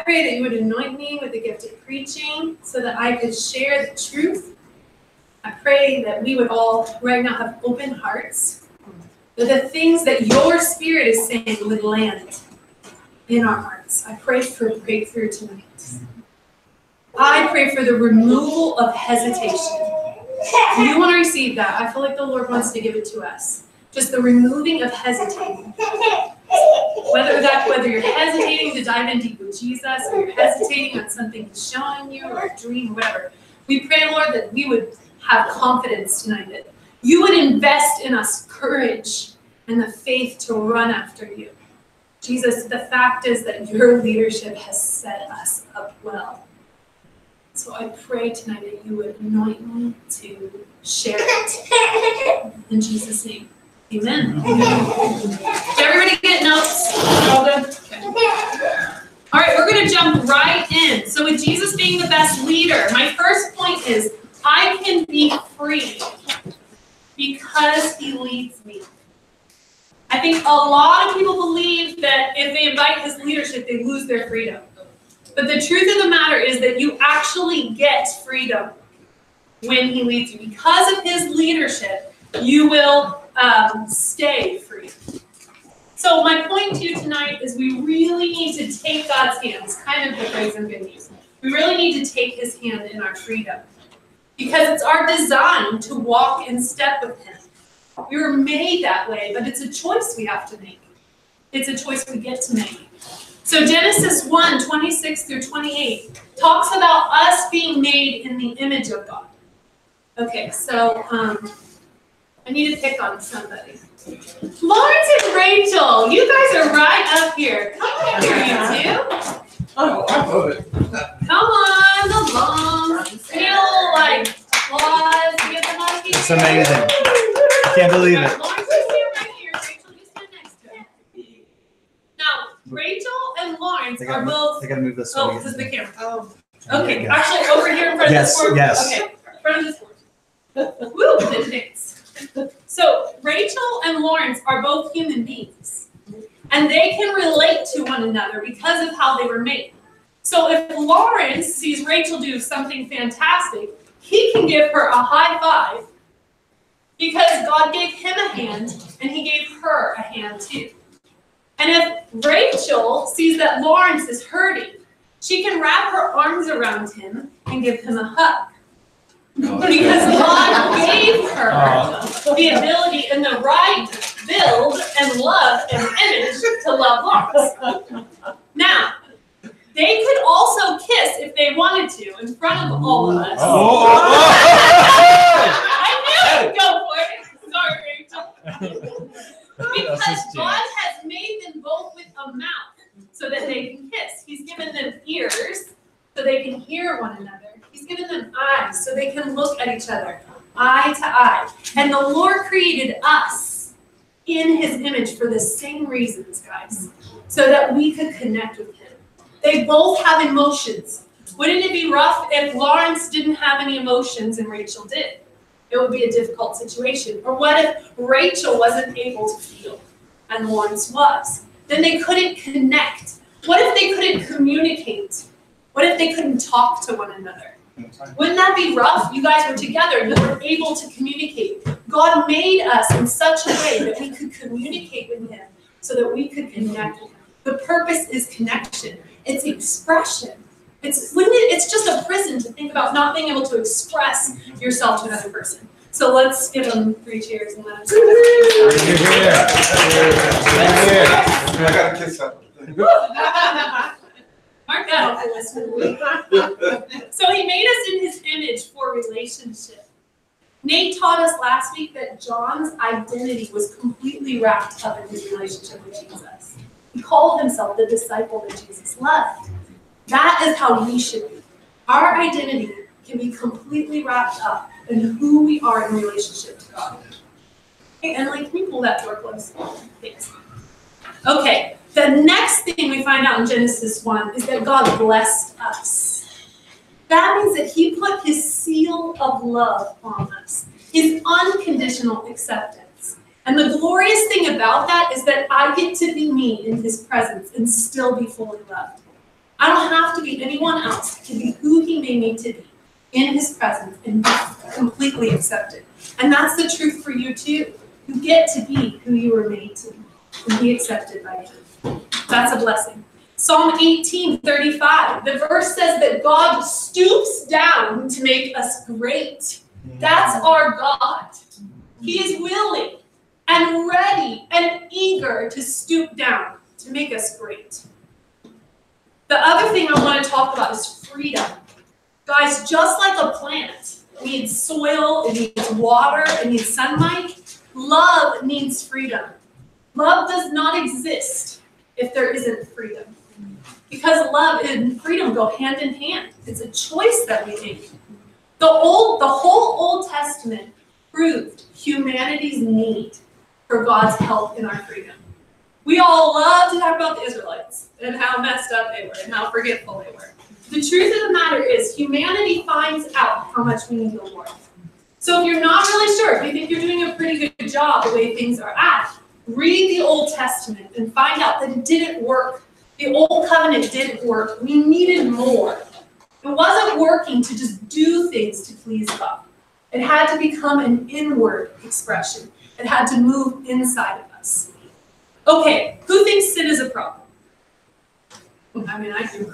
pray that you would anoint me with the gift of preaching so that I could share the truth. I pray that we would all right now have open hearts, that the things that your Spirit is saying would land in our hearts. I pray for breakthrough tonight. I pray for the removal of hesitation. Do you want to receive that? I feel like the Lord wants to give it to us. Just the removing of hesitating. Whether you're hesitating to dive in deep with Jesus, or you're hesitating on something He's showing you, or a dream, or whatever. We pray, Lord, that we would have confidence tonight, that you would invest in us courage and the faith to run after you. Jesus, the fact is that your leadership has set us up well. So I pray tonight that you would anoint me to share it. In Jesus' name, amen. Did everybody get notes? All good? Okay. All right, we're going to jump right in. So with Jesus being the best leader, my first point is I can be free because he leads me. I think a lot of people believe that if they invite his leadership, they lose their freedom. But the truth of the matter is that you actually get freedom when he leads you. Because of his leadership, you will stay free. So my point to you tonight is we really need to take God's hand. It's kind of the phrase I'm going to use. We really need to take his hand in our freedom. Because it's our design to walk in step with him. We were made that way, but it's a choice we have to make. It's a choice we get to make. So Genesis 1, 26 through 28 talks about us being made in the image of God. Okay, so I need to pick on somebody. Lawrence and Rachel, you guys are right up here. Come on here, you two. Oh, I love it. Come on, the moms. Feel like applause. Give them a piece. It's amazing. Can't believe it. Lawrence is here right here. Rachel, you stand next to him. Now, Rachel and Lawrence are both. They gotta move this way. Oh, this is the camera. Oh. Okay, Yeah. actually, over here in front of this board. Yes. Okay, in front of this board. Woo, did dance. So Rachel and Lawrence are both human beings, and they can relate to one another because of how they were made. So if Lawrence sees Rachel do something fantastic, he can give her a high five because God gave him a hand and he gave her a hand too. And if Rachel sees that Lawrence is hurting, she can wrap her arms around him and give him a hug. Because God gave her the ability and the right build and love and image to love Lawrence. Now, they could also kiss if they wanted to in front of all of us. I knew it. Go for it. Sorry, Rachel. Because God has made them both with a mouth so that they can kiss. He's given them ears so they can hear one another. He's given them eyes so they can look at each other, eye to eye. And the Lord created us in his image for the same reasons, guys, so that we could connect with him. They both have emotions. Wouldn't it be rough if Lawrence didn't have any emotions and Rachel did? It would be a difficult situation. Or what if Rachel wasn't able to feel and Lawrence was? Then they couldn't connect. What if they couldn't communicate? What if they couldn't talk to one another? Wouldn't that be rough? You guys were together. You were able to communicate. God made us in such a way that we could communicate with him so that we could connect with him. The purpose is connection. It's expression. It's just a prison to think about not being able to express yourself to another person. So let's give them 3 cheers and let them I got to kiss that. Mark that off the list for the week. So he made us in his image for relationship. Nate taught us last week that John's identity was completely wrapped up in his relationship with Jesus. He called himself the disciple that Jesus loved. That is how we should be. Our identity can be completely wrapped up in who we are in relationship to God. Hey, Emily, can you pull that door close? Thanks. Okay, the next thing we find out in Genesis 1 is that God blessed us. That means that he put his seal of love on us, his unconditional acceptance. And the glorious thing about that is that I get to be me in his presence and still be fully loved. I don't have to be anyone else to be who he made me to be in his presence and be completely accepted. And that's the truth for you too. You get to be who you were made to be and be accepted by him. That's a blessing. Psalm 18:35, the verse says that God stoops down to make us great. That's our God. He is willing and ready and eager to stoop down to make us great. The other thing I want to talk about is freedom. Guys, just like a plant needs soil, it needs water, it needs sunlight, love needs freedom. Love does not exist if there isn't freedom. Because love and freedom go hand in hand. It's a choice that we make. The whole Old Testament proved humanity's need for God's help in our freedom. We all love to talk about the Israelites and how messed up they were and how forgetful they were. The truth of the matter is humanity finds out how much we need the Lord. So if you're not really sure, if you think you're doing a pretty good job the way things are at, read the Old Testament and find out that it didn't work. The old covenant didn't work. We needed more. It wasn't working to just do things to please God. It had to become an inward expression. It had to move inside of us. Okay, who thinks sin is a problem? I mean, I do.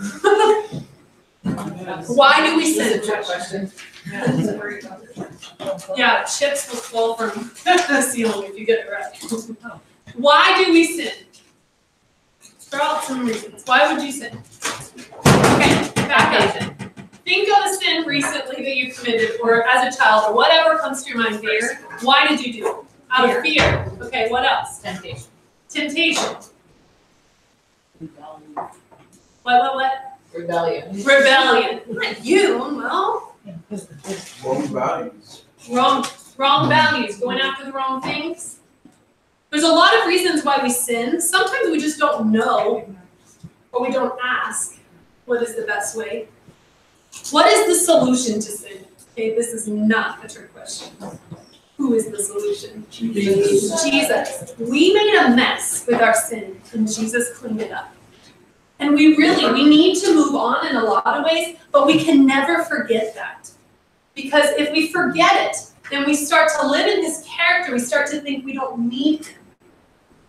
Why do we sin? Question. Yeah, chips will fall from the ceiling if you get it right. Why do we sin? Throw out some reasons. Why would you sin? Okay, back up then. Think of a sin recently that you committed, or as a child, or whatever comes to your mind first. Why did you do it? Out of fear. Okay, what else? Temptation. Temptation. What? Rebellion. Rebellion. Not you, well. Wrong values. Wrong values, going after the wrong things. There's a lot of reasons why we sin. Sometimes we just don't know, or we don't ask what is the best way. What is the solution to sin? Okay, this is not a trick question. Who is the solution? Jesus. We made a mess with our sin, and Jesus cleaned it up. And we need to move on in a lot of ways, but we can never forget that. Because if we forget it, then we start to live in his character. We start to think we don't need him.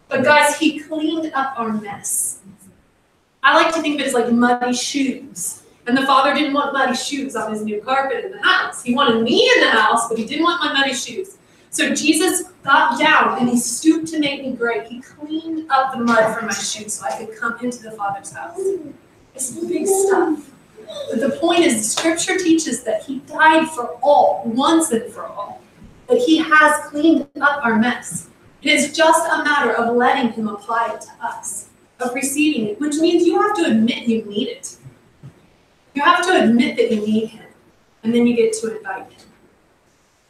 But guys, he cleaned up our mess. I like to think of it as like muddy shoes. And the Father didn't want muddy shoes on his new carpet in the house. He wanted me in the house, but he didn't want my muddy shoes. So Jesus got down and he stooped to make me great. He cleaned up the mud from my shoes so I could come into the Father's house. It's big stuff. But the point is, Scripture teaches that he died for all, once and for all. That he has cleaned up our mess. It is just a matter of letting him apply it to us, of receiving it, which means you have to admit you need it. You have to admit that you need him, and then you get to invite him.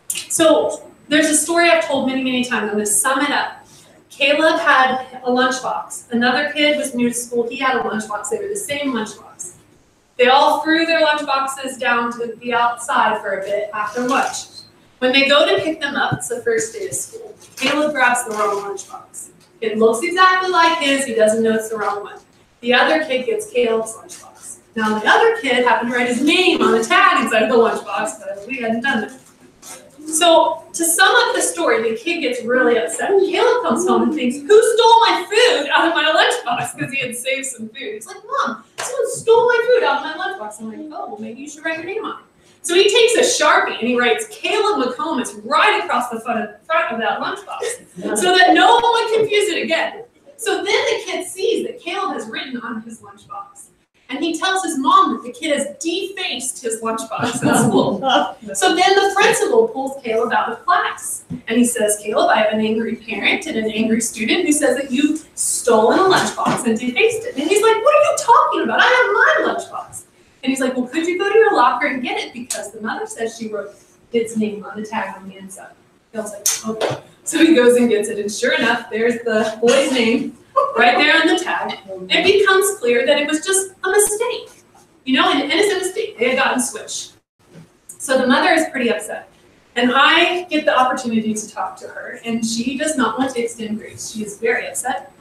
So there's a story I've told many, many times. I'm going to sum it up. Caleb had a lunchbox. Another kid was new to school. He had a lunchbox. They were the same lunchbox. They all threw their lunchboxes down to the outside for a bit after lunch. When they go to pick them up, it's the first day of school. Caleb grabs the wrong lunchbox. It looks exactly like his. He doesn't know it's the wrong one. The other kid gets Caleb's lunchbox. Now the other kid happened to write his name on the tag inside the lunchbox, but we hadn't done that. So to sum up the story, the kid gets really upset. Caleb comes home and thinks, who stole my food out of my lunchbox? Because he had saved some food. He's like, Mom, someone stole my food out of my lunchbox. I'm like, oh, well, maybe you should write your name on it. So he takes a Sharpie and he writes Caleb McComas right across the front of that lunchbox so that no one would confuse it again. So then the kid sees that Caleb has written on his lunchbox. And he tells his mom that the kid has defaced his lunchbox at school. So then the principal pulls Caleb out of class. And he says, Caleb, I have an angry parent and an angry student who says that you've stolen a lunchbox and defaced it. And he's like, what are you talking about? I have my lunchbox. And he's like, well, could you go to your locker and get it? Because the mother says she wrote his name on the tag on the inside. Caleb's like, okay. So he goes and gets it. And sure enough, there's the boy's name right there on the tag. It becomes clear that it was just a mistake. You know, an innocent mistake. They had gotten switched. So the mother is pretty upset. And I get the opportunity to talk to her. And she does not want to extend grace. She is very upset.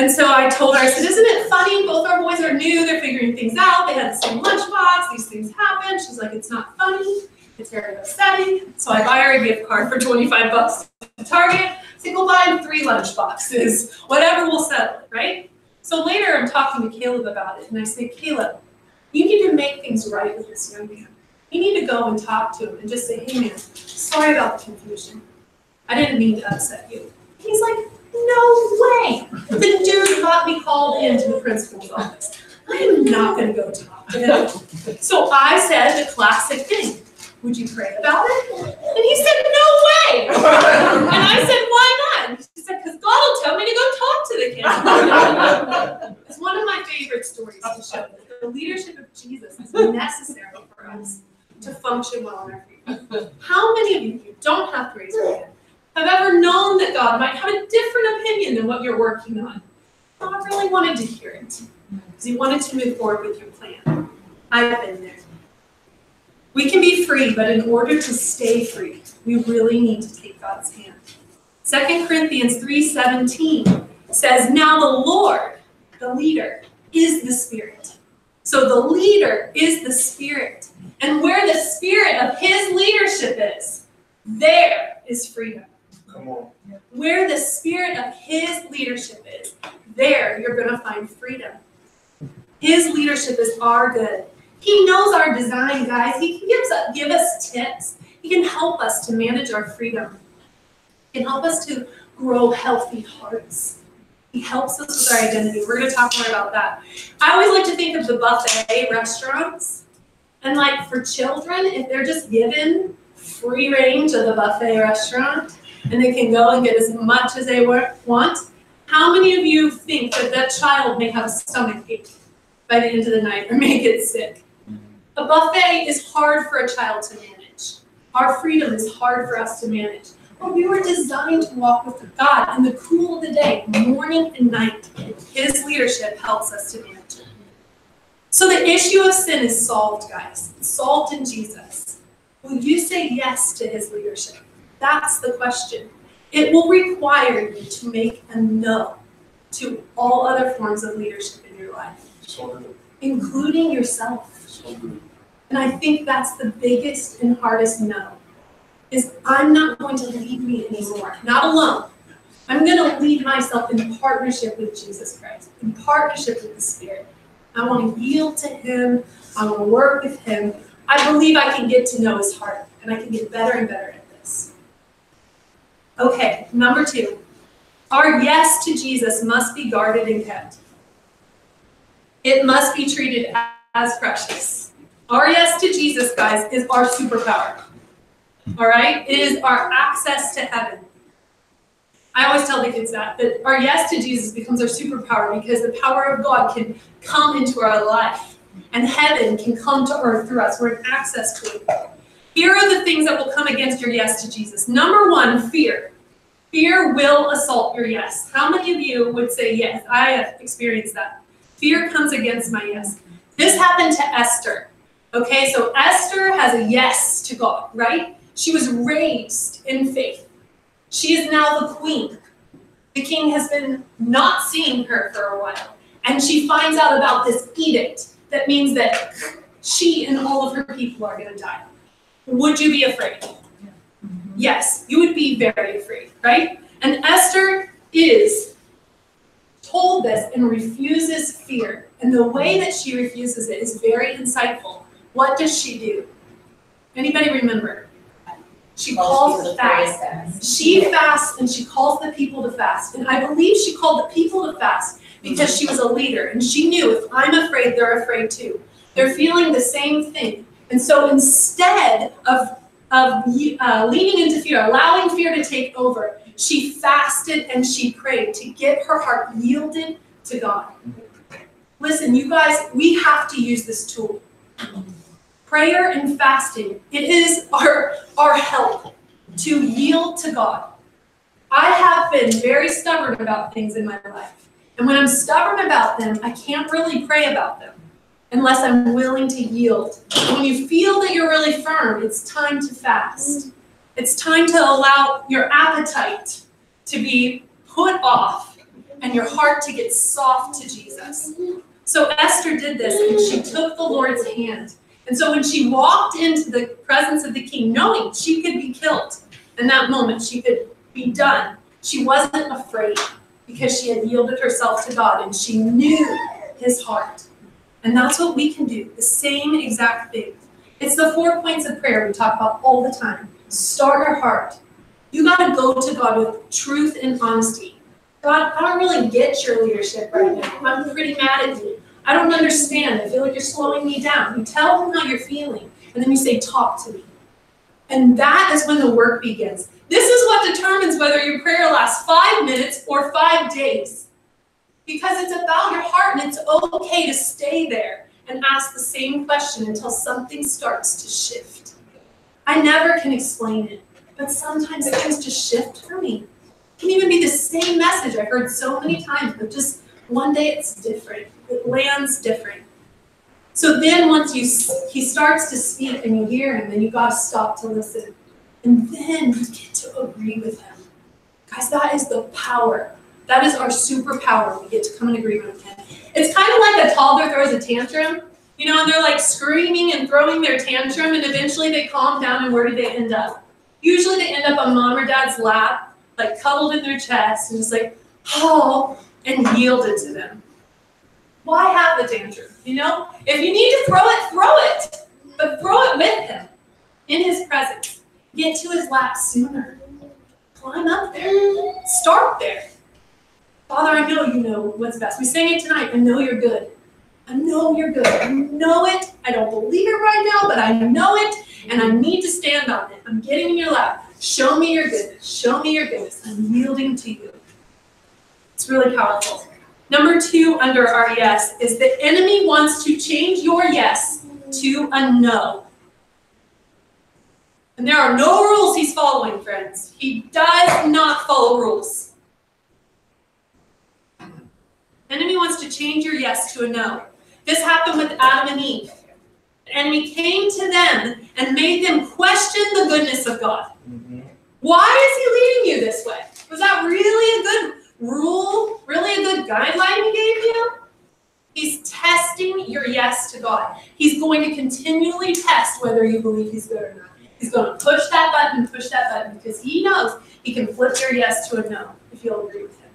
And so I told her, I said, isn't it funny? Both our boys are new. They're figuring things out. They had the same lunchbox. These things happen. She's like, it's not funny. It's very upsetting. So I buy her a gift card for $25 to Target. I say, go buy them 3 lunchboxes. Whatever will settle it, right? So later I'm talking to Caleb about it. And I say, Caleb, you need to make things right with this young man. You need to go and talk to him and just say, hey man, sorry about the confusion. I didn't mean to upset you. And he's like, no way. The dude got me called into the principal's office. I am not going to go talk to him. So I said the classic thing. Would you pray about it? And he said, no way. And I said, why not? He said, because God will tell me to go talk to the kid. It's one of my favorite stories to show that the leadership of Jesus is necessary for us to function well in our freedom. How many of you don't have praise for God have ever known that God might have a different opinion than what you're working on? God really wanted to hear it because he wanted to move forward with your plan. I've been there. We can be free, but in order to stay free, we really need to take God's hand. 2 Corinthians 3:17 says, now the Lord, the leader, is the Spirit. So the leader is the Spirit. And where the spirit of his leadership is, there is freedom. Come on. Where the spirit of his leadership is, there you're going to find freedom. His leadership is our good. He knows our design, guys. He can give us tips. He can help us to manage our freedom. He can help us to grow healthy hearts. He helps us with our identity. We're going to talk more about that. I always like to think of the buffet restaurants. And like for children, if they're just given free range of the buffet restaurant and they can go and get as much as they want, how many of you think that that child may have a stomach ache by the end of the night or may get sick? A buffet is hard for a child to manage. Our freedom is hard for us to manage. But we were designed to walk with God in the cool of the day, morning and night. His leadership helps us to manage it. So the issue of sin is solved, guys. It's solved in Jesus. Will you say yes to his leadership? That's the question. It will require you to make a no to all other forms of leadership in your life, including yourself. And I think that's the biggest and hardest no, is I'm not going to lead me anymore, not alone. I'm going to lead myself in partnership with Jesus Christ, in partnership with the Spirit. I want to yield to him. I want to work with him. I believe I can get to know his heart, and I can get better and better at this. Okay, number 2. Our yes to Jesus must be guarded and kept. It must be treated as precious. Our yes to Jesus, guys, is our superpower. All right? It is our access to heaven. I always tell the kids that our yes to Jesus becomes our superpower because the power of God can come into our life and heaven can come to earth through us. We're in access to it. Here are the things that will come against your yes to Jesus. Number 1, fear. Fear will assault your yes. How many of you would say yes? I have experienced that. Fear comes against my yes. This happened to Esther. Okay, so Esther has a yes to God, right? She was raised in faith. She is now the queen. The king has been not seeing her for a while. And she finds out about this edict that means that she and all of her people are going to die. Would you be afraid? Yes, you would be very afraid, right? And Esther is told this and refuses fear. And the way that she refuses it is very insightful. What does she do? Anybody remember? She calls the fast. She fasts and she calls the people to fast. And I believe she called the people to fast because she was a leader. And she knew if I'm afraid, they're afraid too. They're feeling the same thing. And so instead of leaning into fear, allowing fear to take over, she fasted and she prayed to get her heart yielded to God. Listen, you guys, we have to use this tool. Prayer and fasting, it is our help to yield to God. I have been very stubborn about things in my life. And when I'm stubborn about them, I can't really pray about them unless I'm willing to yield. When you feel that you're really firm, it's time to fast. It's time to allow your appetite to be put off and your heart to get soft to Jesus. So Esther did this, and she took the Lord's hand. And so when she walked into the presence of the king, knowing she could be killed in that moment, she could be done, she wasn't afraid because she had yielded herself to God and she knew his heart. And that's what we can do, the same exact thing. It's the 4 points of prayer we talk about all the time. Start your heart. You got to go to God with truth and honesty. God, I don't really get your leadership right now. I'm pretty mad at you. I don't understand. I feel like you're slowing me down. You tell him how you're feeling, and then you say, talk to me. And that is when the work begins. This is what determines whether your prayer lasts 5 minutes or 5 days. Because it's about your heart, and it's okay to stay there and ask the same question until something starts to shift. I never can explain it, but sometimes things just shift for me. It can even be the same message I've heard so many times, but just one day it's different. It lands different. So then once he starts to speak and you hear him, then you got to stop to listen. And then you get to agree with him. Guys, that is the power. That is our superpower. We get to come in agreement with him. It's kind of like a toddler throws a tantrum, you know, and they're like screaming and throwing their tantrum, and eventually they calm down, and where do they end up? Usually they end up on mom or dad's lap, like cuddled in their chest, and just like, oh, and yielded to them. Why have the tantrum? You know, if you need to throw it, but throw it with him in his presence. Get to his lap sooner. Climb up there. Start there. Father, I know you know what's best. We sang it tonight. I know you're good. I know you're good. I know it. I don't believe it right now, but I know it, and I need to stand on it. I'm getting in your lap. Show me your goodness. Show me your goodness. I'm yielding to you. It's really powerful. Number 2 under our yes is the enemy wants to change your yes to a no. And there are no rules he's following, friends. He does not follow rules. The enemy wants to change your yes to a no. This happened with Adam and Eve. The enemy came to them and made them question the goodness of God. Why is he leading you this way? Was that really a good rule? Really a good guideline he gave you? He's testing your yes to God. He's going to continually test whether you believe he's good or not. He's going to push that button, because he knows he can flip your yes to a no if you'll agree with him.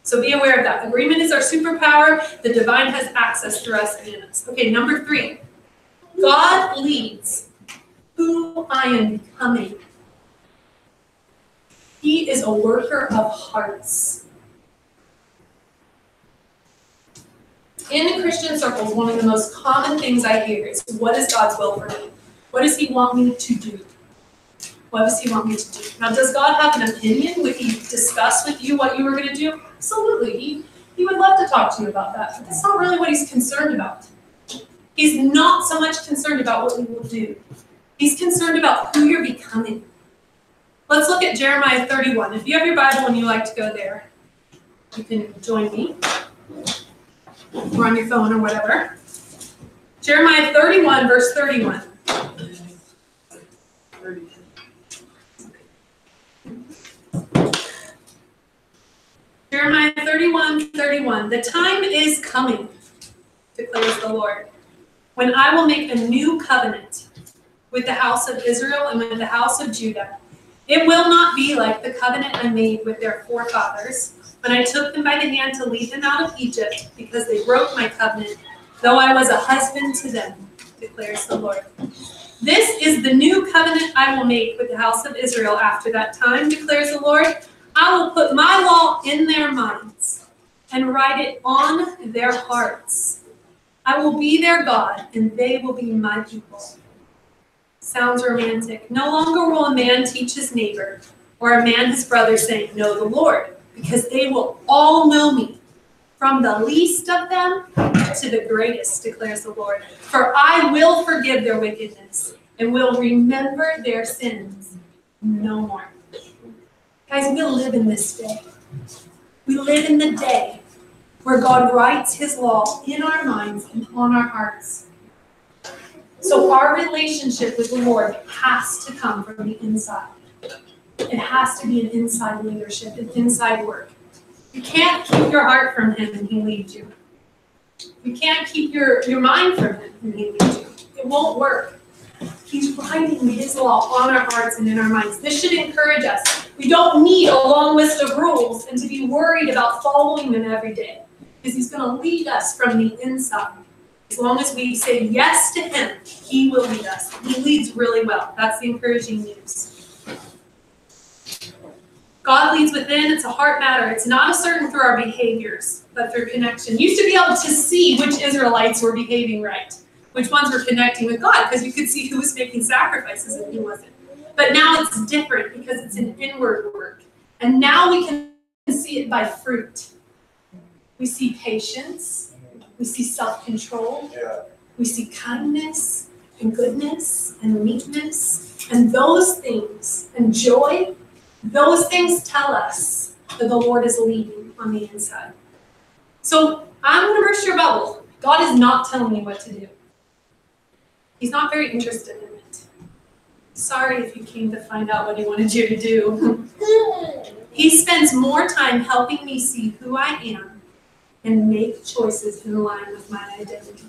So be aware of that. Agreement is our superpower. The divine has access through us and in us. Okay, number 3. God leads who I am becoming. He is a worker of hearts. In Christian circles, one of the most common things I hear is, what is God's will for me? What does he want me to do? What does he want me to do? Now, does God have an opinion? Would he discuss with you what you were going to do? Absolutely. He would love to talk to you about that, but that's not really what he's concerned about. He's not so much concerned about what we will do. He's concerned about who you're becoming. Let's look at Jeremiah 31. If you have your Bible and you like to go there, you can join me. Or on your phone or whatever. Jeremiah 31, verse 31. Jeremiah 31, 31. The time is coming, declares the Lord, when I will make a new covenant with the house of Israel and with the house of Judah. It will not be like the covenant I made with their forefathers when I took them by the hand to lead them out of Egypt, because they broke my covenant, though I was a husband to them, declares the Lord. This is the new covenant I will make with the house of Israel after that time, declares the Lord. I will put my law in their minds and write it on their hearts. I will be their God, and they will be my people. Sounds romantic. No longer will a man teach his neighbor, or a man his brother, saying, know the Lord, because they will all know me, from the least of them to the greatest, declares the Lord. For I will forgive their wickedness and will remember their sins no more. Guys, we live in this day. We live in the day where God writes his law in our minds and on our hearts. So our relationship with the Lord has to come from the inside. It has to be an inside leadership, an inside work. You can't keep your heart from him and he leads you. You can't keep your mind from him and he leads you. It won't work. He's writing his law on our hearts and in our minds. This should encourage us. We don't need a long list of rules and to be worried about following them every day, because he's going to lead us from the inside. As long as we say yes to him, he will lead us. He leads really well. That's the encouraging news. God leads within. It's a heart matter. It's not ascertained through our behaviors, but through connection. You used to be able to see which Israelites were behaving right, which ones were connecting with God, because you could see who was making sacrifices and who wasn't. But now it's different because it's an inward work. And now we can see it by fruit. We see patience. We see self-control. We see kindness and goodness and meekness. And those things, and joy, those things tell us that the Lord is leading on the inside. So I'm going to burst your bubble. God is not telling you what to do. He's not very interested in it. Sorry if you came to find out what he wanted you to do. He spends more time helping me see who I am and make choices in line with my identity.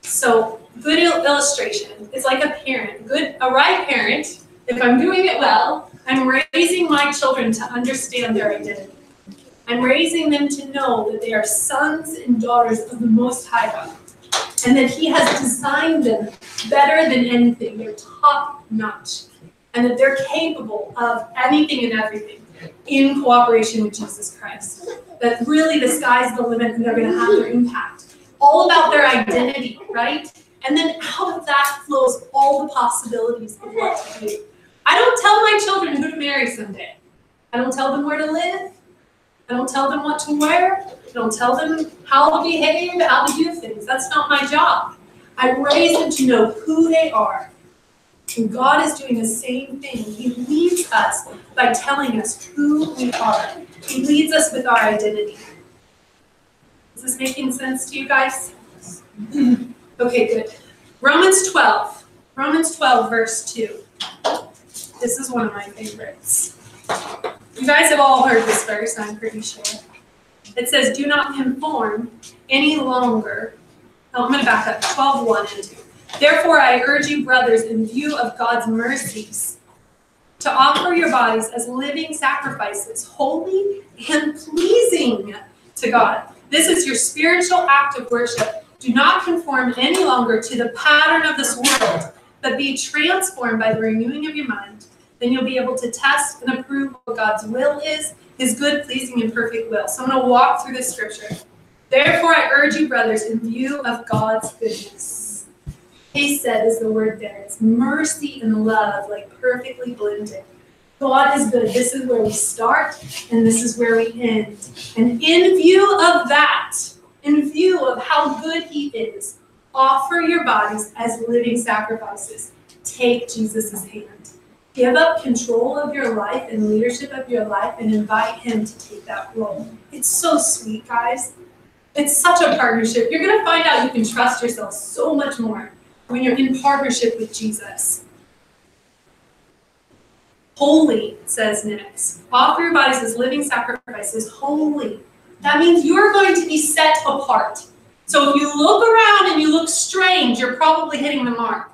So, good illustration. It's like a parent. A right parent, if I'm doing it well, I'm raising my children to understand their identity. I'm raising them to know that they are sons and daughters of the Most High God, and that he has designed them better than anything. They're top notch, and that they're capable of anything and everything in cooperation with Jesus Christ. That really the sky's the limit and they're going to have their impact. All about their identity, right? And then out of that flows all the possibilities of what to do. I don't tell my children who to marry someday. I don't tell them where to live. I don't tell them what to wear. I don't tell them how to behave, how to do things. That's not my job. I raise them to know who they are. And God is doing the same thing. He leads us by telling us who we are. He leads us with our identity. Is this making sense to you guys? Okay, good. Romans 12, verse 2. This is one of my favorites. You guys have all heard this verse, I'm pretty sure. It says, do not conform any longer. Oh, I'm going to back up. 12:1 and 2. Therefore, I urge you, brothers, in view of God's mercies, to offer your bodies as living sacrifices, holy and pleasing to God. This is your spiritual act of worship. Do not conform any longer to the pattern of this world, but be transformed by the renewing of your mind. Then you'll be able to test and approve what God's will is, his good, pleasing, and perfect will. So I'm going to walk through this scripture. Therefore, I urge you, brothers, in view of God's goodness. He said is the word there. It's mercy and love, like perfectly blended. God is good. This is where we start, and this is where we end. And in view of that, in view of how good he is, offer your bodies as living sacrifices. Take Jesus' hand. Give up control of your life and leadership of your life and invite him to take that role. It's so sweet, guys. It's such a partnership. You're going to find out you can trust yourself so much more when you're in partnership with Jesus. Holy, it says next. Offer your bodies as living sacrifices, holy. That means you're going to be set apart. So if you look around and you look strange, you're probably hitting the mark.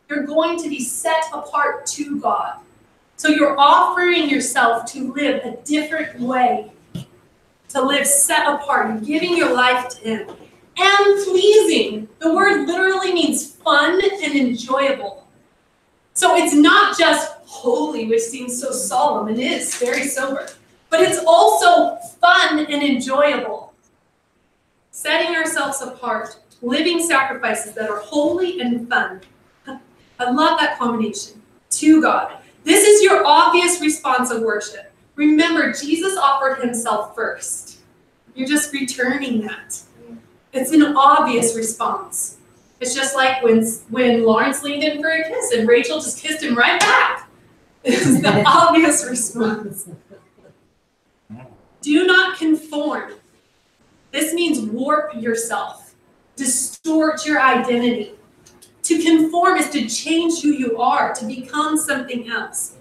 You're going to be set apart to God. So you're offering yourself to live a different way, to live set apart. You're giving your life to him. And pleasing. The word literally means fun and enjoyable. So it's not just holy, which seems so solemn. It is very sober. But it's also fun and enjoyable. Setting ourselves apart, living sacrifices that are holy and fun. I love that combination. To God. This is your obvious response of worship. Remember, Jesus offered himself first. You're just returning that. It's an obvious response. It's just like when Lawrence leaned in for a kiss and Rachel just kissed him right back. It's the obvious response. Do not conform. This means warp yourself, distort your identity. To conform is to change who you are, to become something else.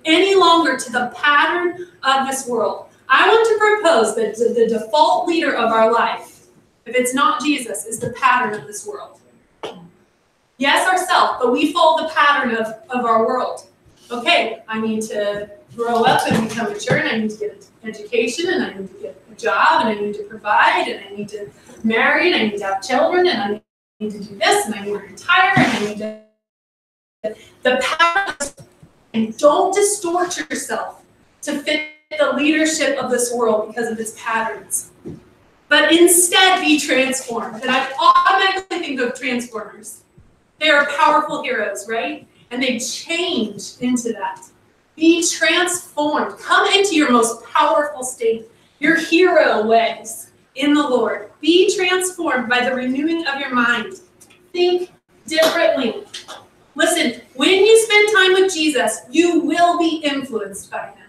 Any longer to the pattern of this world. I want to propose that the default leader of our life, if it's not Jesus, is the pattern of this world. Yes, ourselves, but we follow the pattern of our world. Okay, I need to grow up and become mature, and I need to get an education, and I need to get a job, and I need to provide, and I need to marry, and I need to have children, and I need to do this, and I need to retire, and I need to... The pattern, and don't distort yourself to fit the leadership of this world because of its patterns. But instead be transformed. And I automatically think of Transformers. They are powerful heroes, right? And they change into that. Be transformed. Come into your most powerful state, your hero ways in the Lord. Be transformed by the renewing of your mind. Think differently. Listen, when you spend time with Jesus, you will be influenced by him.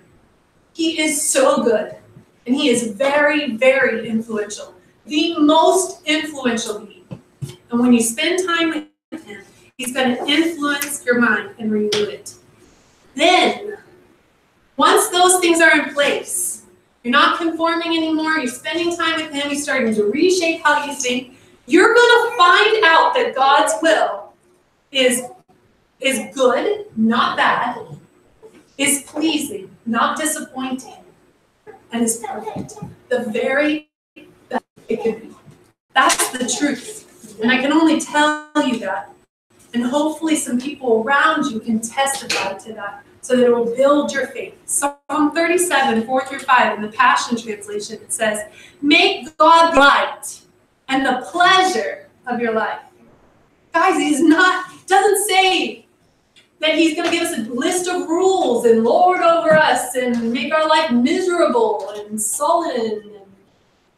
He is so good, and he is very, very influential. The most influential being. And when you spend time with him, he's going to influence your mind and renew it. Then, once those things are in place, you're not conforming anymore, you're spending time with him, you're starting to reshape how you think, you're going to find out that God's will is good, not bad, is pleasing, not disappointing, and is perfect. The very best it could be. That's the truth. And I can only tell you that. And hopefully some people around you can testify to that so that it will build your faith. Psalm 37, 4-5 in the Passion Translation, it says, make God light and the pleasure of your life. Guys, doesn't say that he's going to give us a list of rules and lord over us and make our life miserable and sullen and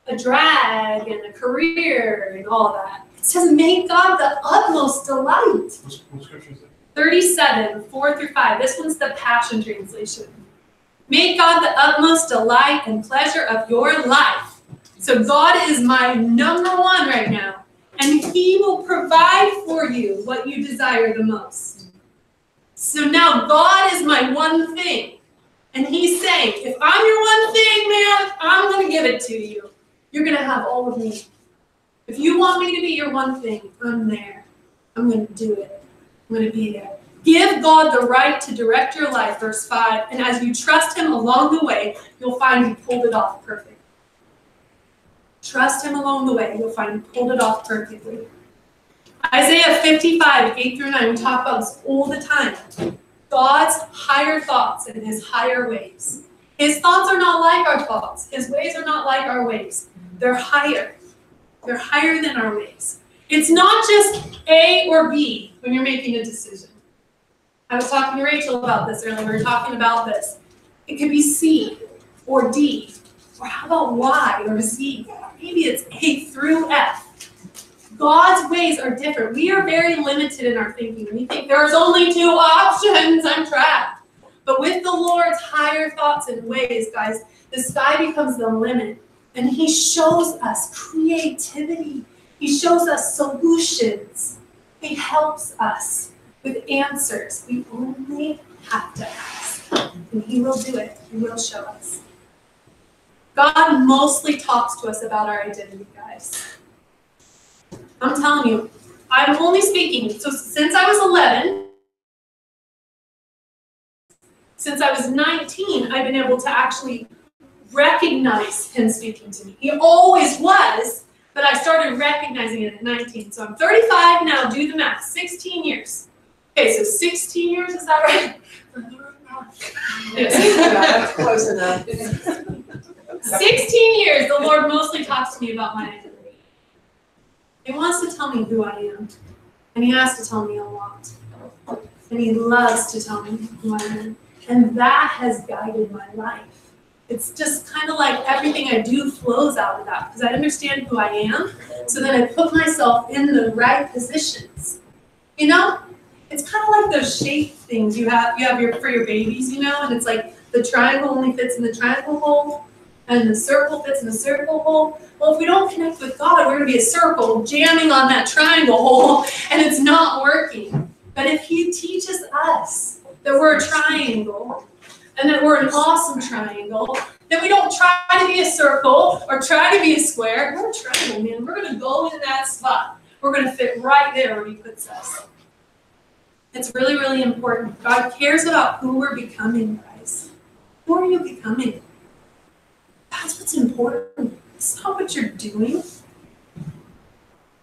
a drag and a career and all that. It says make God the utmost delight. What scripture is it? 37, 4-5. This one's the Passion Translation. Make God the utmost delight and pleasure of your life. So God is my number one right now. And he will provide for you what you desire the most. So now God is my one thing. And he's saying, if I'm your one thing, man, I'm going to give it to you. You're going to have all of me. If you want me to be your one thing, I'm there. I'm going to do it. I'm going to be there. Give God the right to direct your life, verse 5. And as you trust him along the way, you'll find he pulled it off perfect. Trust him along the way. You'll find he pulled it off perfectly. Isaiah 55, 8-9, we talk about this all the time. God's higher thoughts and his higher ways. His thoughts are not like our thoughts. His ways are not like our ways. They're higher. They're higher than our ways. It's not just A or B when you're making a decision. I was talking to Rachel about this earlier. We were talking about this. It could be C or D. Or how about Y or Z? Maybe it's A through F. God's ways are different. We are very limited in our thinking. We think there's only 2 options. I'm trapped. But with the Lord's higher thoughts and ways, guys, the sky becomes the limit. And he shows us creativity. He shows us solutions. He helps us with answers. We only have to ask. And he will do it. He will show us. God mostly talks to us about our identity, guys. I'm telling you, I'm only speaking. So since I was 11, since I was 19, I've been able to actually recognize him speaking to me. He always was, but I started recognizing it at 19. So I'm 35 now, do the math, 16 years. Okay, so 16 years, is that right? Yes. Close enough. 16 years, the Lord mostly talks to me about my identity. He wants to tell me who I am, and he has to tell me a lot. And he loves to tell me who I am. And that has guided my life. It's just kind of like everything I do flows out of that, because I understand who I am, so then I put myself in the right positions. You know? It's kind of like those shape things you have for your babies, you know, and it's like the triangle only fits in the triangle hole, and the circle fits in the circle hole. Well, if we don't connect with God, we're going to be a circle jamming on that triangle hole, and it's not working. But if he teaches us that we're a triangle, and that we're an awesome triangle, that we don't try to be a circle or try to be a square. We're a triangle, man. We're going to go in that spot. We're going to fit right there where he puts us. It's really, really important. God cares about who we're becoming, guys. Who are you becoming? That's what's important. It's not what you're doing.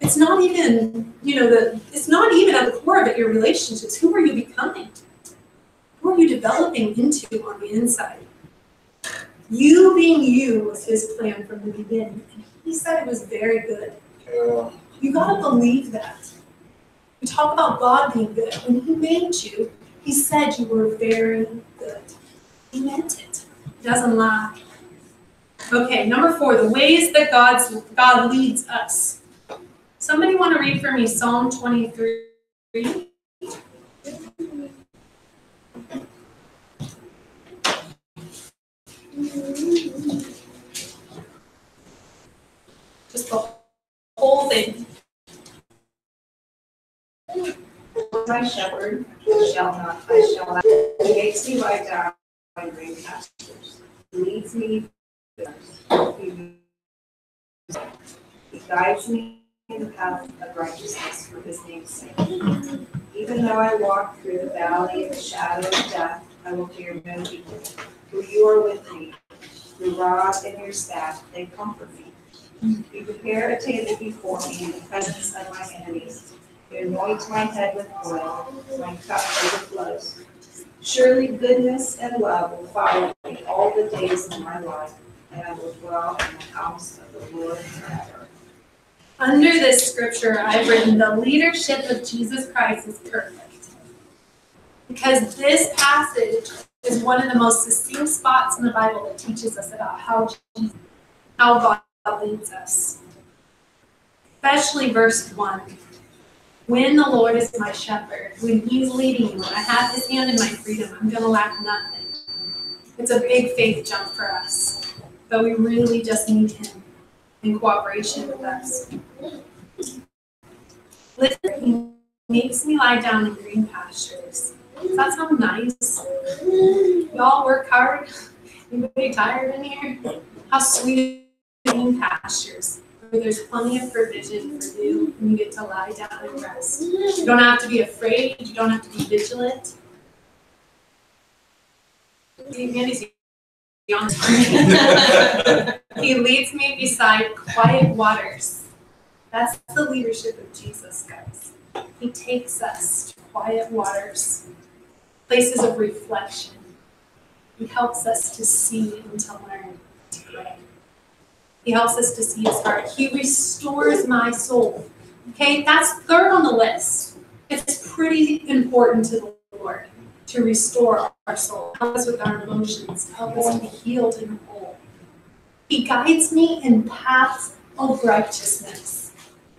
It's not even, it's not even at the core of it, your relationships. Who are you becoming? Who are you developing into on the inside? You being you was his plan from the beginning. And he said it was very good. You gotta believe that. We talk about God being good. When he made you, he said you were very good. He meant it. He doesn't lie. Okay, number 4, the ways that God leads us. Somebody want to read for me Psalm 23? Just the whole thing. My shepherd I shall not. He makes me lie down in green pastures. He leads me. He guides me in the path of righteousness for his name's sake. Even though I walk through the valley of the shadow of death, I will fear no evil. For you are with me. Your rod and your staff, they comfort me. You prepare a table before me in the presence of my enemies. You anoint my head with oil, my cup overflows. Surely goodness and love will follow me all the days of my life, and I will dwell in the house of the Lord forever. Under this scripture, I've written the leadership of Jesus Christ is perfect. Because this passage is one of the most succinct spots in the Bible that teaches us about how God leads us. Especially verse 1. When the Lord is my shepherd, when he's leading you, when I have his hand in my freedom, I'm going to lack nothing. It's a big faith jump for us, but we really just need him in cooperation with us. Listen, he makes me lie down in green pastures. Does that sound nice? Y'all work hard? Anybody tired in here? How sweet green pastures. Where there's plenty of provision for you, and you get to lie down and rest. You don't have to be afraid. You don't have to be vigilant. Andy's on screen. He leads me beside quiet waters. That's the leadership of Jesus, guys. He takes us to quiet waters, places of reflection. He helps us to see and to learn to pray. He helps us to see his heart. He restores my soul. Okay, that's third on the list. It's pretty important to the Lord to restore our soul, help us with our emotions, help us to be healed and whole. He guides me in paths of righteousness.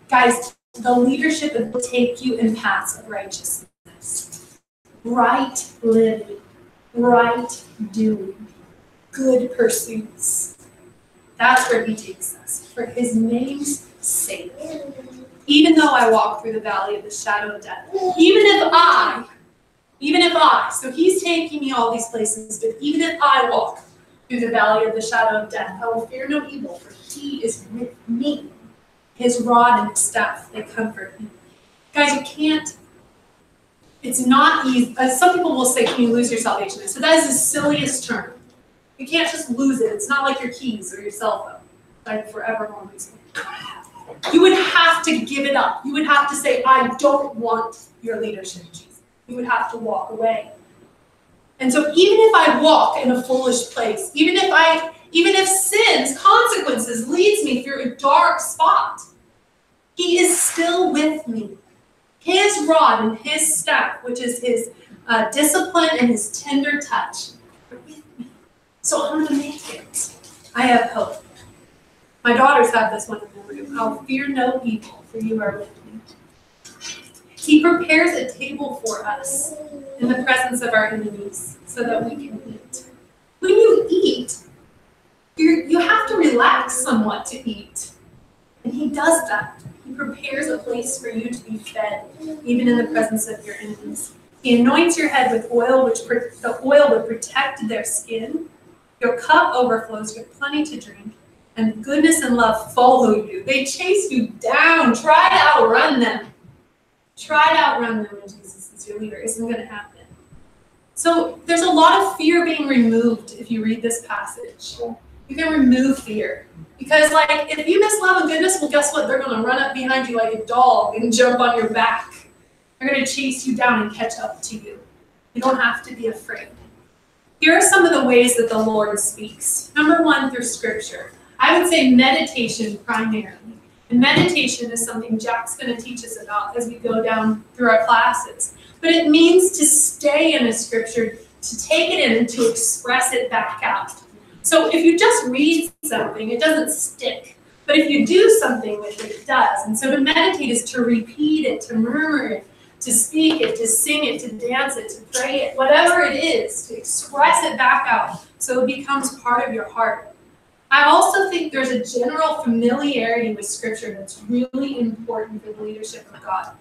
Guys, the leadership will take you in paths of righteousness. Right living, right doing, good pursuits. That's where he takes us, for his name's sake. Even though I walk through the valley of the shadow of death, even if I, so he's taking me all these places, but even if I walk through the valley of the shadow of death, I will fear no evil, for he is with me. His rod and his staff, they comfort me. Guys, you can't, it's not easy. Some people will say, can you lose your salvation? So that is the silliest term. You can't just lose it. It's not like your keys or your cell phone. Like forever won't lose it. You would have to give it up. You would have to say, I don't want your leadership, Jesus. You would have to walk away. And so even if I walk in a foolish place, even if sin's consequences leads me through a dark spot, he is still with me. His rod and his staff, which is his discipline and his tender touch, are with me. So I'm going to make it. I have hope. My daughters have this one in the room. I'll fear no evil, for you are with me. He prepares a table for us in the presence of our enemies so that we can eat. When you eat, you have to relax somewhat to eat. And he does that. He prepares a place for you to be fed, even in the presence of your enemies. He anoints your head with oil, the oil would protect their skin. Your cup overflows, you have plenty to drink, and goodness and love follow you. They chase you down. Try to outrun them. Try to outrun them when Jesus is your leader. Isn't going to happen. So there's a lot of fear being removed if you read this passage. You can remove fear. Because if you miss love and goodness, well, guess what? They're going to run up behind you like a dog and jump on your back. They're going to chase you down and catch up to you. You don't have to be afraid. Here are some of the ways that the Lord speaks. Number one, through Scripture. I would say meditation primarily. And meditation is something Jack's going to teach us about as we go down through our classes. But it means to stay in a Scripture, to take it in and to express it back out. So if you just read something, it doesn't stick. But if you do something with it, it does. And so to meditate is to repeat it, to murmur it, to speak it, to sing it, to dance it, to pray it, whatever it is, to express it back out so it becomes part of your heart. I also think there's a general familiarity with Scripture that's really important for the leadership of God.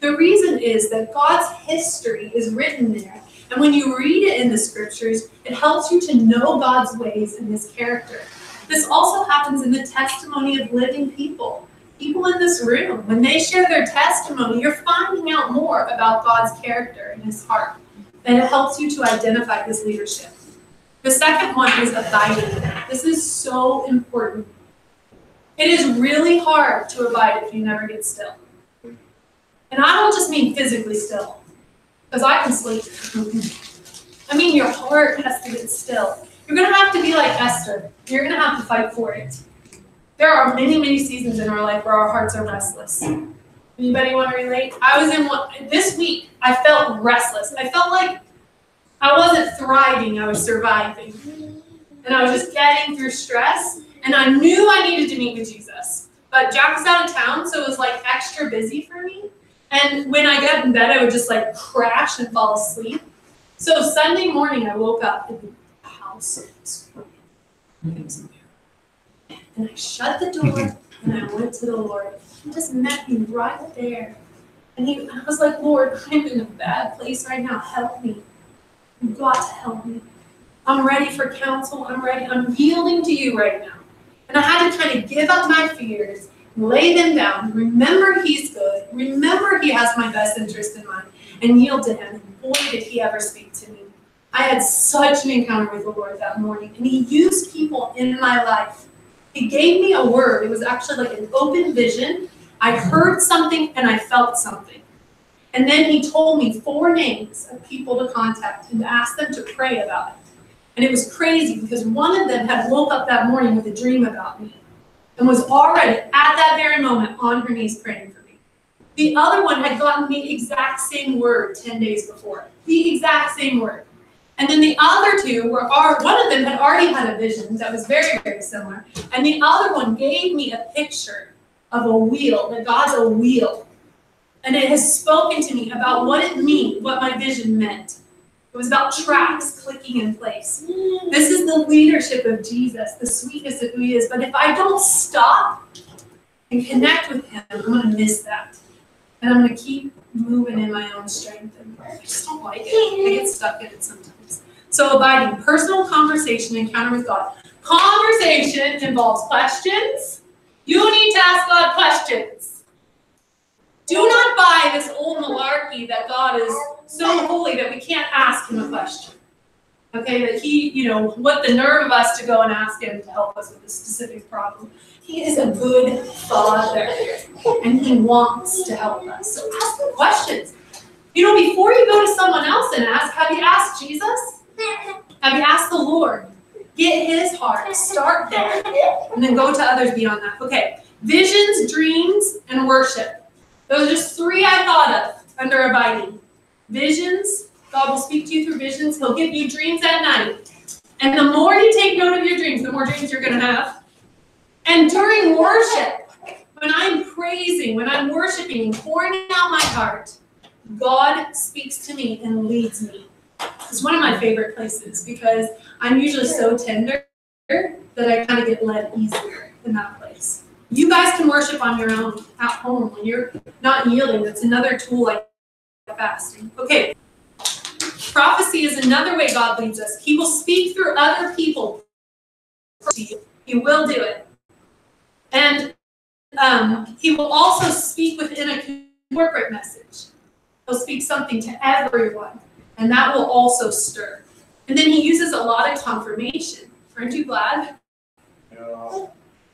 The reason is that God's history is written there. And when you read it in the Scriptures, it helps you to know God's ways and His character. This also happens in the testimony of living people. People in this room, when they share their testimony, you're finding out more about God's character and His heart. And it helps you to identify His leadership. The second one is abiding. This is so important. It is really hard to abide if you never get still. And I don't just mean physically still, because I can sleep. I mean your heart has to get still. You're going to have to be like Esther. You're going to have to fight for it. There are many, many seasons in our life where our hearts are restless. Anybody want to relate? I was in one, this week, I felt restless. I felt like I wasn't thriving, I was surviving. And I was just getting through stress, and I knew I needed to meet with Jesus. But Jack was out of town, so it was extra busy for me. And when I got in bed, I would just crash and fall asleep. So Sunday morning, I woke up in the house. And I shut the door, and I went to the Lord. He just met me right there. And I was like, Lord, I'm in a bad place right now. Help me. You've got to help me. I'm ready for counsel. I'm ready. I'm yielding to you right now. And I had to kind of give up my fears, lay them down, remember He's good, remember He has my best interest in mind, and yield to Him. And boy, did He ever speak to me. I had such an encounter with the Lord that morning, and He used people in my life. He gave me a word. It was actually like an open vision. I heard something and I felt something. And then He told me 4 names of people to contact and to ask them to pray about it. And it was crazy because one of them had woke up that morning with a dream about me and was already at that very moment on her knees praying for me. The other one had gotten the exact same word 10 days before. The exact same word. And then the other 2 one of them had already had a vision that was very, very similar. And the other one gave me a picture of a wheel, that God's a wheel. And it has spoken to me about what it means, what my vision meant. It was about tracks clicking in place. This is the leadership of Jesus, the sweetness of who He is. But if I don't stop and connect with Him, I'm going to miss that. And I'm going to keep moving in my own strength. And I just don't like it. I get stuck in it sometimes. So abiding, personal conversation, encounter with God. Conversation involves questions. You need to ask God questions. Do not buy this old malarkey that God is so holy that we can't ask Him a question. Okay, that He, what the nerve of us to go and ask Him to help us with a specific problem. He is a good Father, and He wants to help us. So ask Him questions. Before you go to someone else and ask, have you asked Jesus? Have you asked the Lord? Get His heart. Start there, and then go to others beyond that. Okay, visions, dreams, and worship. Those are just 3 I thought of under abiding. Visions, God will speak to you through visions. He'll give you dreams at night. And the more you take note of your dreams, the more dreams you're going to have. And during worship, when I'm praising, when I'm worshiping and pouring out my heart, God speaks to me and leads me. It's one of my favorite places because I'm usually so tender that I kind of get led easier in that place. You guys can worship on your own at home when you're not yielding. That's another tool like fasting. Okay, Prophecy is another way God leads us. He will speak through other people. He will do it. And he will also speak within a corporate message. He'll speak something to everyone, and that will also stir. And then he uses a lot of confirmation. Aren't you glad? Yeah.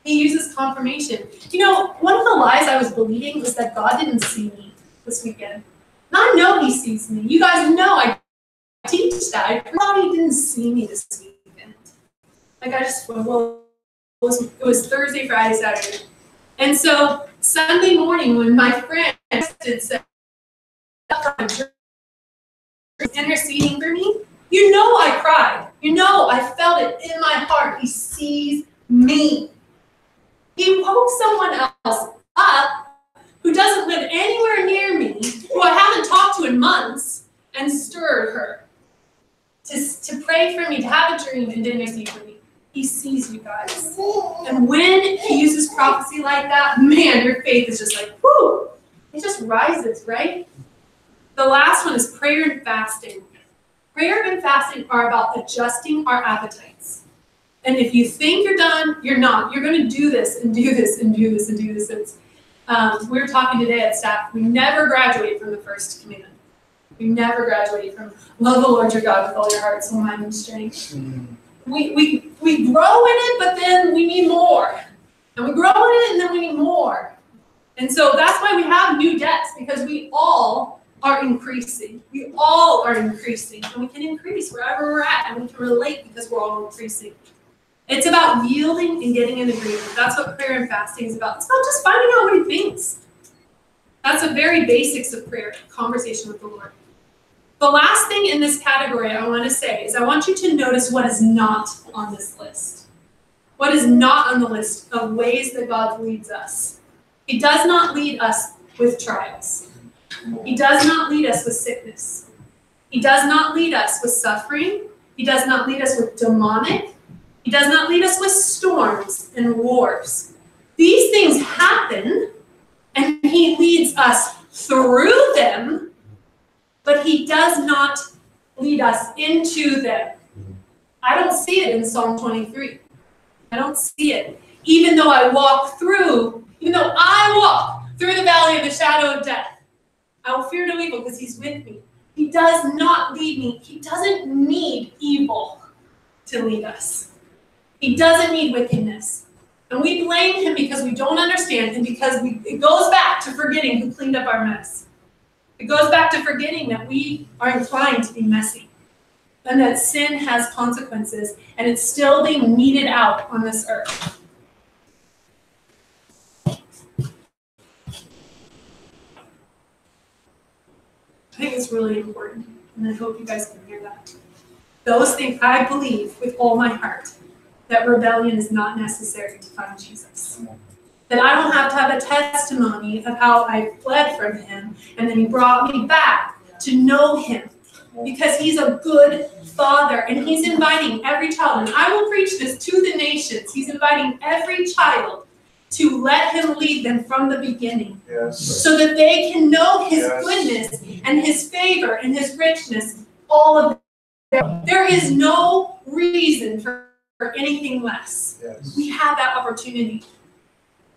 He uses confirmation. You know, one of the lies I was believing was that God didn't see me this weekend. And I know he sees me. You guys know I teach that. I thought he didn't see me this weekend. Like I just, well, it was Thursday, Friday, Saturday. And so Sunday morning when my friend said, interceding for me, you know I cried. You know I felt it in my heart. He sees me. He woke someone else up who doesn't live anywhere near me, who I haven't talked to in months, and stirred her to pray for me, to have a dream and to intercede for me. He sees you guys. And when he uses prophecy like that, man, your faith is just like, whoo, it just rises, right? The last one is prayer and fasting. Prayer and fasting are about adjusting our appetites. And if you think you're done, you're not. You're going to do this and do this and do this and do this. We were talking today at staff. We never graduate from the first commandment. We never graduate from love the Lord your God with all your heart, soul, mind, and strength. We grow in it, but then we need more. And we grow in it, and then we need more. And so that's why we have new debts, because we all are increasing. We all are increasing. And we can increase wherever we're at, and we can relate because we're all increasing. It's about yielding and getting in agreement. That's what prayer and fasting is about. It's not just finding out what he thinks. That's the very basics of prayer, conversation with the Lord. The last thing in this category I want to say is I want you to notice what is not on this list. What is not on the list of ways that God leads us. He does not lead us with trials. He does not lead us with sickness. He does not lead us with suffering. He does not lead us with demonic. He does not lead us with storms and wars. These things happen, and he leads us through them, but he does not lead us into them. I don't see it in Psalm 23. I don't see it. Even though I walk through the valley of the shadow of death, I will fear no evil because he's with me. He does not lead me. He doesn't need evil to lead us. He doesn't need wickedness. And we blame him because we don't understand, and because it goes back to forgetting who cleaned up our mess. It goes back to forgetting that we are inclined to be messy, and that sin has consequences, and it's still being meted out on this earth. I think it's really important, and I hope you guys can hear that. Those things, I believe with all my heart, that rebellion is not necessary to find Jesus. That I don't have to have a testimony of how I fled from him, and then he brought me back to know him. Because he's a good father, and he's inviting every child, and I will preach this to the nations. He's inviting every child to let him lead them from the beginning. Yes. So that they can know his Yes. goodness and his favor and his richness, all of them. There is no reason for anything less. Yes. We have that opportunity.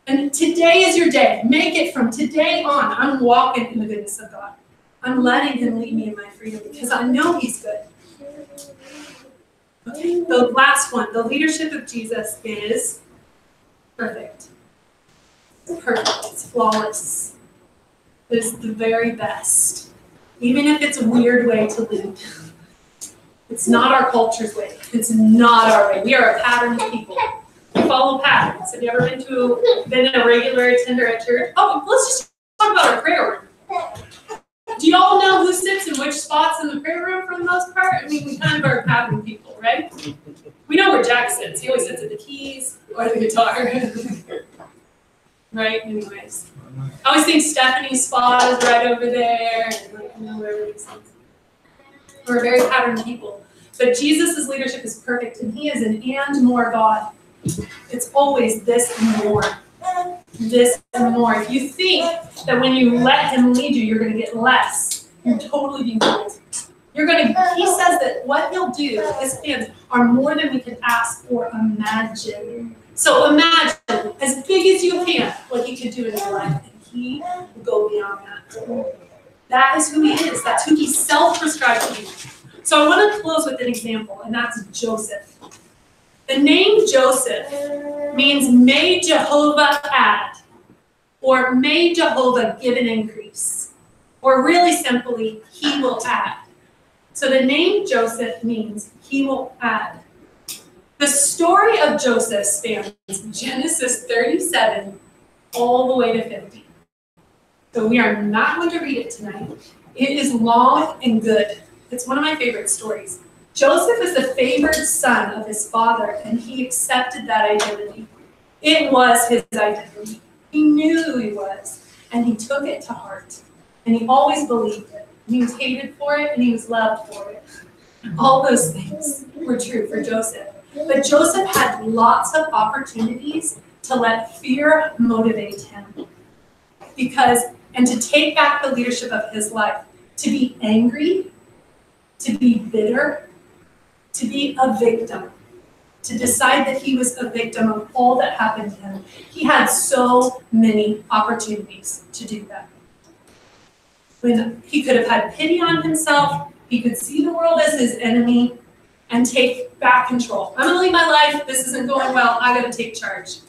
And today is your day. Make it from today on. I'm walking in the goodness of God. I'm letting him lead me in my freedom because I know he's good. Okay, the last one, the leadership of Jesus is perfect. It's perfect. It's flawless. It's the very best. Even if it's a weird way to lead. It's not our culture's way. It's not our way. We are a pattern of people. We follow patterns. Have you ever been a regular attender at church? Oh, let's just talk about our prayer room. Do you all know who sits in which spots in the prayer room for the most part? I mean, we kind of are pattern people, right? We know where Jack sits. He always sits at the keys or the guitar. Right? Anyways. I always think Stephanie's spot is right over there. And like, you know, where everybody sits. We're very pattern people. But Jesus' leadership is perfect, and he is an and more God. It's always this and more. This and more. If you think that when you let him lead you, you're going to get less, you're totally being fooled. He says that what he'll do, his plans, are more than we can ask or imagine. So imagine, as big as you can, what he could do in your life, and he will go beyond that. That is who he is. That's who he self-prescribed to be. So I want to close with an example, and that's Joseph. The name Joseph means may Jehovah add, or may Jehovah give an increase, or really simply, he will add. So the name Joseph means he will add. The story of Joseph spans Genesis 37 all the way to 50. So we are not going to read it tonight. It is long and good. It's one of my favorite stories. Joseph is the favored son of his father, and he accepted that identity. It was his identity. He knew who he was, and he took it to heart. And he always believed it. And he was hated for it, and he was loved for it. All those things were true for Joseph. But Joseph had lots of opportunities to let fear motivate him. And to take back the leadership of his life, to be angry, to be bitter, to be a victim, to decide that he was a victim of all that happened to him. He had so many opportunities to do that. When he could have had pity on himself, he could see the world as his enemy and take back control. I'm gonna leave my life, this isn't going well, I gotta take charge.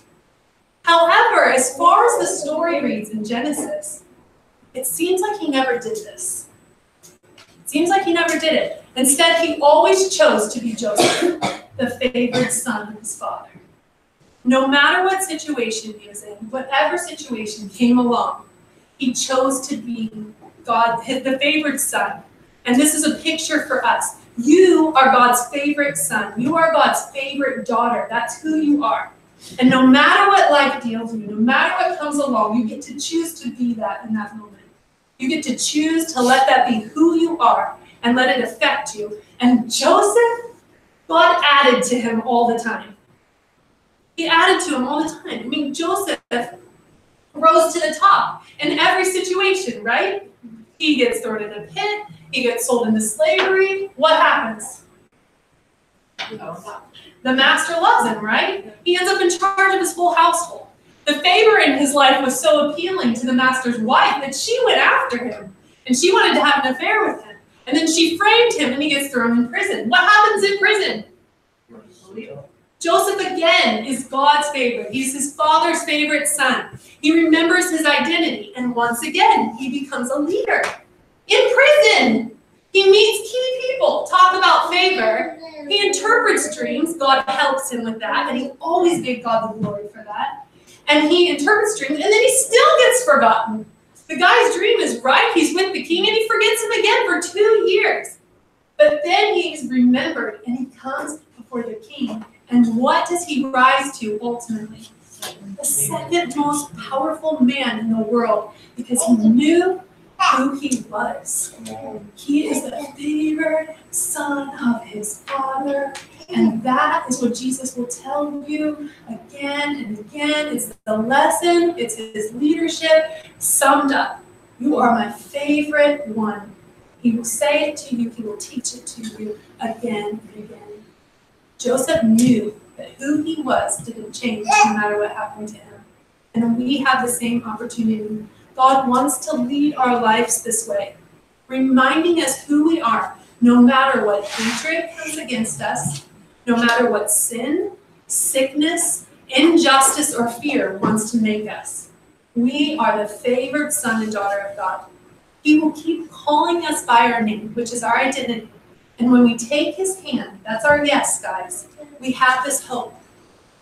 However, as far as the story reads in Genesis, it seems like he never did this. It seems like he never did it. Instead, he always chose to be Joseph, the favored son of his father. No matter what situation he was in, whatever situation came along, he chose to be the favored son. And this is a picture for us. You are God's favorite son. You are God's favorite daughter. That's who you are. And no matter what life deals you, no matter what comes along, you get to choose to be that in that moment. You get to choose to let that be who you are and let it affect you. And Joseph, God added to him all the time. He added to him all the time. I mean, Joseph rose to the top in every situation, right? He gets thrown in a pit. He gets sold into slavery. What happens? The master loves him, right? He ends up in charge of his whole household. The favor in his life was so appealing to the master's wife that she went after him. And she wanted to have an affair with him. And then she framed him and he gets thrown in prison. What happens in prison? Joseph again is God's favorite. He's his father's favorite son. He remembers his identity. And once again, he becomes a leader. In prison, he meets key people. Talk about favor. He interprets dreams. God helps him with that. And he always gave God the glory for that. And he interprets dreams. And then he still gets forgotten. The guy's dream is right. He's with the king. And he forgets him again for 2 years. But then he's remembered. And he comes before the king. And what does he rise to ultimately? The second most powerful man in the world. Because he knew who he was. He is the favored son of his father. And that is what Jesus will tell you again and again. It's the lesson. It's his leadership summed up. You are my favorite one. He will say it to you. He will teach it to you again and again. Joseph knew that who he was didn't change no matter what happened to him. And we have the same opportunity. God wants to lead our lives this way, reminding us who we are, no matter what hatred comes against us, no matter what sin, sickness, injustice, or fear wants to make us. We are the favored son and daughter of God. He will keep calling us by our name, which is our identity. And when we take his hand, that's our yes, guys, we have this hope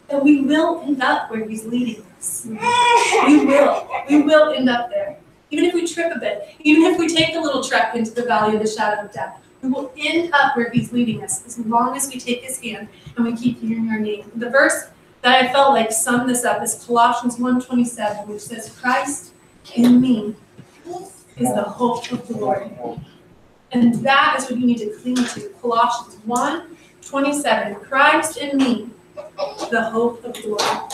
that we will end up where he's leading us. We will end up there. Even if we trip a bit, even if we take a little trek into the valley of the shadow of death, we will end up where he's leading us as long as we take his hand and we keep hearing our name. The verse that I felt like summed this up is Colossians 1:27, which says, Christ in me is the hope of glory. And that is what you need to cling to. Colossians 1:27, Christ in me, the hope of glory.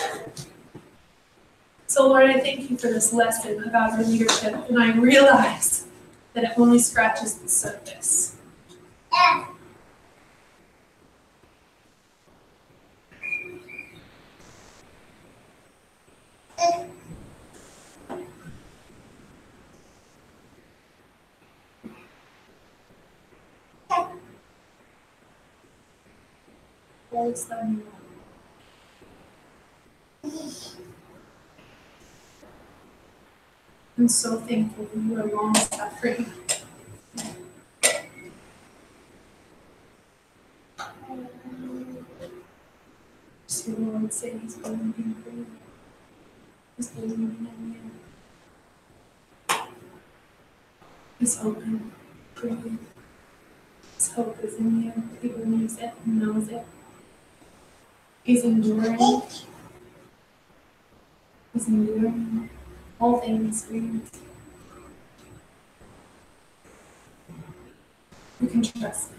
So Lord, I thank you for this lesson about our leadership, and I realize that it only scratches the surface. Always let me know. I'm so thankful that you are long suffering. Just hear the Lord say He's believing for you. He's believing in you. He's hoping for you. His hope is in you. He believes it and knows it. He's enduring. He's enduring all things for you. You can trust Him.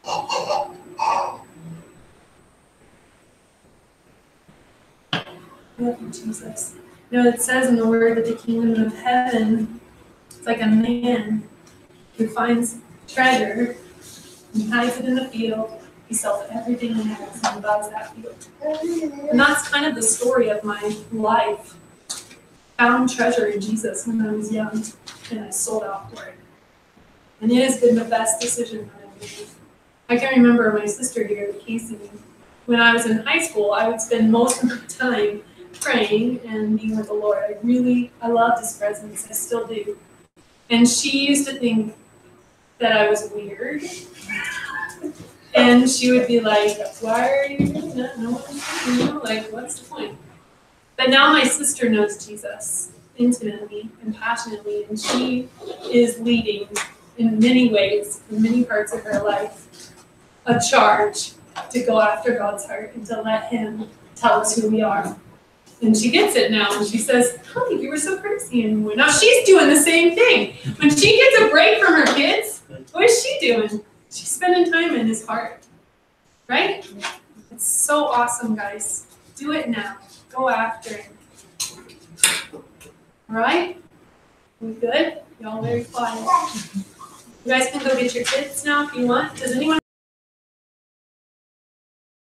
I love you, Jesus. You know, it says in the Word that the kingdom of heaven is like a man who finds treasure and hides it in the field. He sells everything he has and buys that field. And that's kind of the story of my life. Found treasure in Jesus when I was young, and I sold out for it. And it has been the best decision that I've made. I can remember my sister here, Casey, when I was in high school, I would spend most of my time praying and being with the Lord. I loved His presence. I still do. And she used to think that I was weird. And she would be like, why are you doing that? No one, you know, like, what's the point? But now my sister knows Jesus intimately and passionately, and she is leading in many ways, in many parts of her life, a charge to go after God's heart and to let Him tell us who we are. And she gets it now, and she says, I don't think you were so crazy anymore. Now she's doing the same thing. When she gets a break from her kids, what is she doing? She's spending time in His heart, right? It's so awesome, guys. Do it now. Go after Him. All right? We good? Y'all very quiet. You guys can go get your kids now if you want. Does anyone